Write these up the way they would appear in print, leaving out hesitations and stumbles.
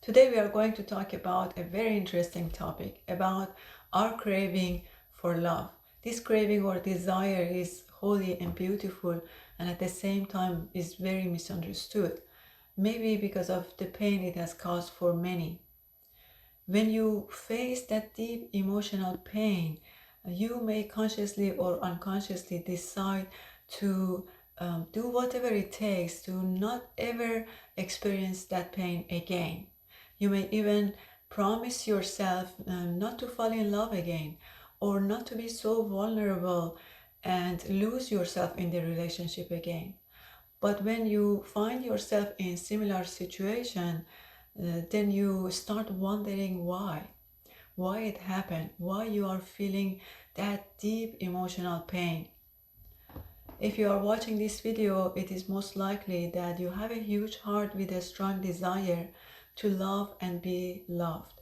Today we are going to talk about a very interesting topic about our craving for love. This craving or desire is holy and beautiful, and at the same time is very misunderstood, maybe because of the pain it has caused for many. When you face that deep emotional pain, you may consciously or unconsciously decide to do whatever it takes to not ever experience that pain again. You may even promise yourself not to fall in love again or not to be so vulnerable and lose yourself in the relationship again. But when you find yourself in similar situation, then you start wondering why it happened, why you are feeling that deep emotional pain. If you are watching this video, it is most likely that you have a huge heart with a strong desire to love and be loved.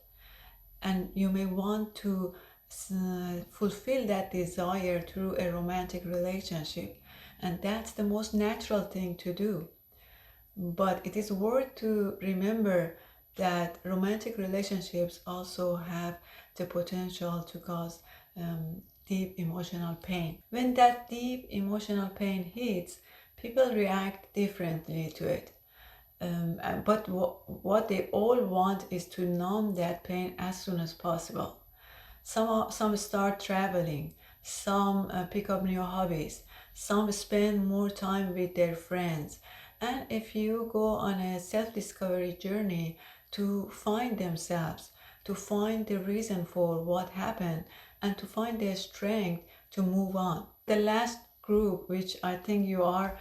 And you may want to fulfill that desire through a romantic relationship. And that's the most natural thing to do. But it is worth to remember that romantic relationships also have the potential to cause deep emotional pain. When that deep emotional pain hits, people react differently to it. But what they all want is to numb that pain as soon as possible. Some start traveling, some pick up new hobbies, some spend more time with their friends. And if you go on a self-discovery journey to find themselves, to find the reason for what happened, and to find the strength to move on. The last group, which I think you are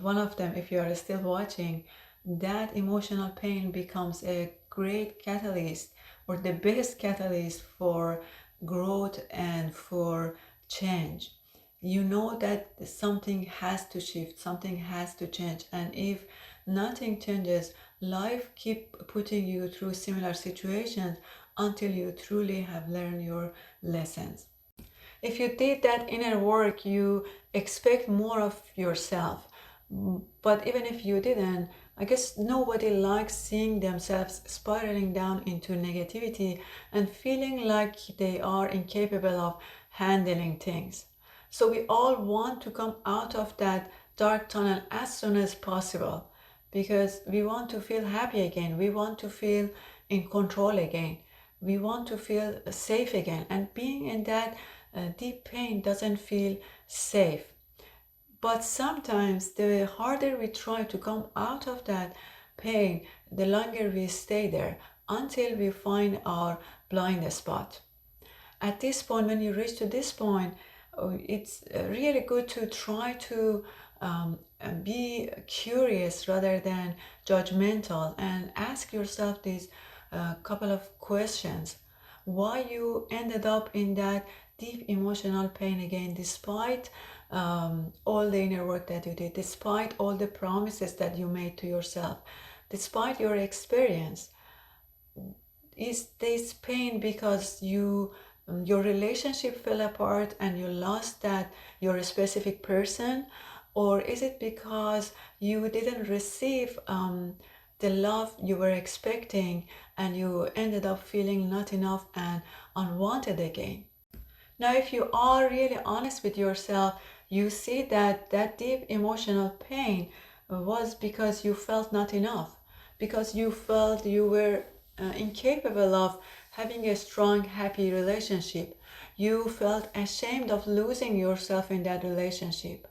one of them if you are still watching, that emotional pain becomes a great catalyst or the best catalyst for growth and for change. You know that something has to shift, something has to change, and if nothing changes, life keep putting you through similar situations until you truly have learned your lessons. If you did that inner work, you expect more of yourself. But even if you didn't, I guess nobody likes seeing themselves spiraling down into negativity and feeling like they are incapable of handling things. So we all want to come out of that dark tunnel as soon as possible because we want to feel happy again. We want to feel in control again. We want to feel safe again. And being in that deep pain doesn't feel safe. But sometimes the harder we try to come out of that pain, the longer we stay there until we find our blind spot. At this point, when you reach to this point, it's really good to try to be curious rather than judgmental and ask yourself these couple of questions. Why you ended up in that deep emotional pain again, despite all the inner work that you did, despite all the promises that you made to yourself, despite your experience. Is this pain because your relationship fell apart and you lost that your specific person, or is it because you didn't receive the love you were expecting and you ended up feeling not enough and unwanted again? Now, if you are really honest with yourself, you see that that deep emotional pain was because you felt not enough, because you felt you were incapable of having a strong, happy relationship. You felt ashamed of losing yourself in that relationship.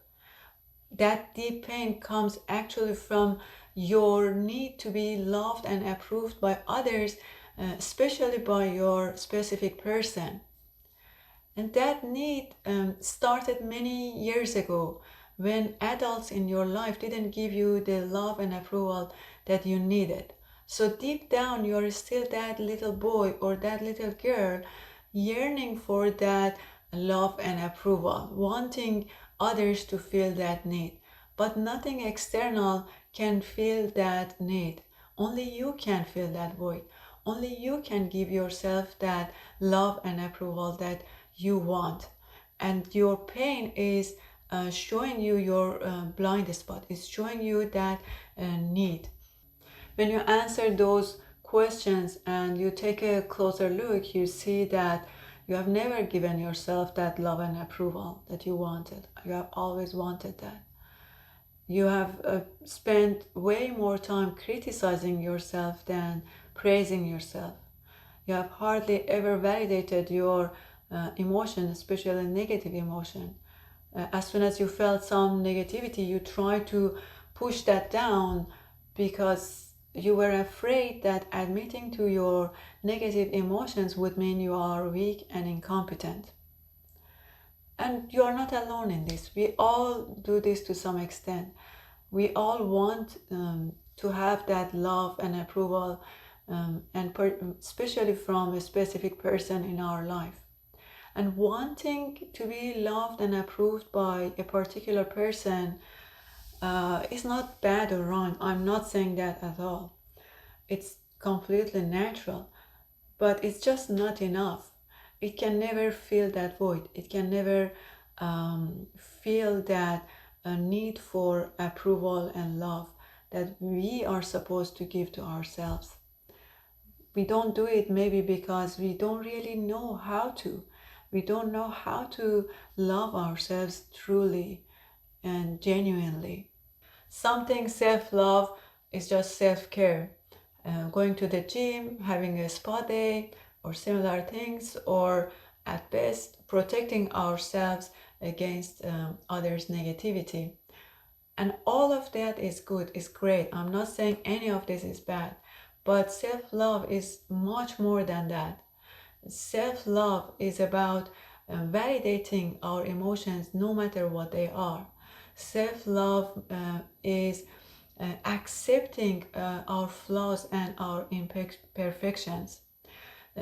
That deep pain comes actually from your need to be loved and approved by others, especially by your specific person. And that need started many years ago when adults in your life didn't give you the love and approval that you needed. So deep down, you're still that little boy or that little girl yearning for that love and approval, wanting others to feel that need. But nothing external can fill that need. Only you can fill that void. Only you can give yourself that love and approval that you want. And your pain is showing you your blind spot. It's showing you that need. When you answer those questions and you take a closer look, you see that you have never given yourself that love and approval that you wanted. You have always wanted that. You have spent way more time criticizing yourself than praising yourself. You have hardly ever validated your emotion, especially negative emotion. As soon as you felt some negativity, you try to push that down because you were afraid that admitting to your negative emotions would mean you are weak and incompetent. And you are not alone in this. We all do this to some extent. We all want to have that love and approval, especially from a specific person in our life. And wanting to be loved and approved by a particular person is not bad or wrong. I'm not saying that at all. It's completely natural, but it's just not enough. It can never fill that void. It can never feel that need for approval and love that we are supposed to give to ourselves. We don't do it maybe because we don't really know how to. We don't know how to love ourselves truly and genuinely. Something self-love is just self-care. Going to the gym, having a spa day, or similar things, or at best protecting ourselves against others' negativity. And all of that is good, is great. I'm not saying any of this is bad, but self-love is much more than that. Self-love is about validating our emotions no matter what they are. Self-love is accepting our flaws and our imperfections.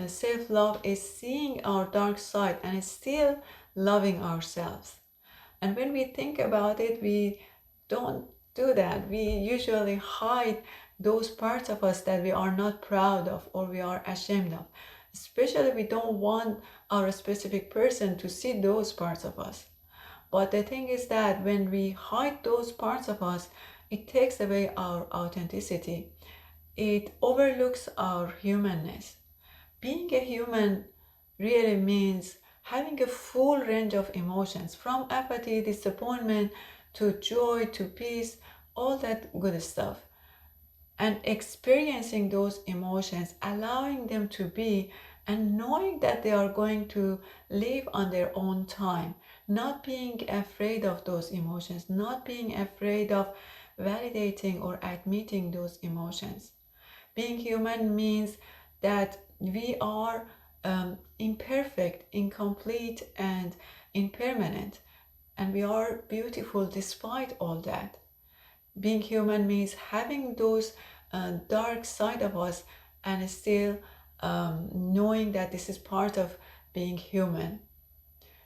Self-love is seeing our dark side and still loving ourselves. And when we think about it, we don't do that. We usually hide those parts of us that we are not proud of or we are ashamed of. Especially we don't want our specific person to see those parts of us. But the thing is that when we hide those parts of us, it takes away our authenticity. It overlooks our humanness. Being a human really means having a full range of emotions, from apathy, disappointment, to joy, to peace, all that good stuff. And experiencing those emotions, allowing them to be, and knowing that they are going to live on their own time, not being afraid of those emotions, not being afraid of validating or admitting those emotions. Being human means that we are imperfect, incomplete, and impermanent, and we are beautiful despite all that. Being human means having those dark side of us and still knowing that this is part of being human.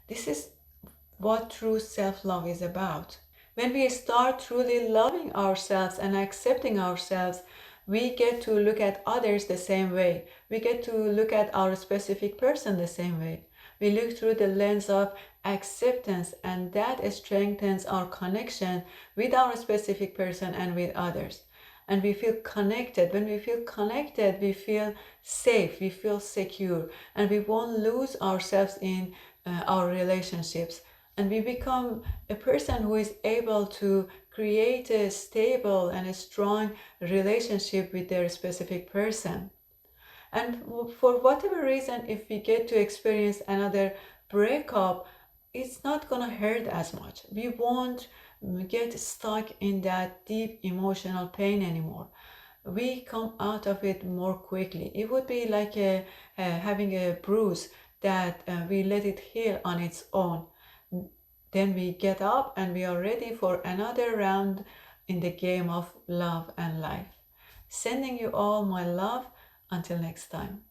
This is what true self-love is about. When we start truly loving ourselves and accepting ourselves, we get to look at others the same way. We get to look at our specific person the same way. We look through the lens of acceptance, and that strengthens our connection with our specific person and with others. And we feel connected. When we feel connected, we feel safe, we feel secure, and we won't lose ourselves in our relationships. And we become a person who is able to create a stable and a strong relationship with their specific person. And for whatever reason, if we get to experience another breakup, it's not gonna hurt as much. We won't get stuck in that deep emotional pain anymore. We come out of it more quickly. It would be like having a bruise that we let it heal on its own. Then we get up and we are ready for another round in the game of love and life. Sending you all my love. Until next time.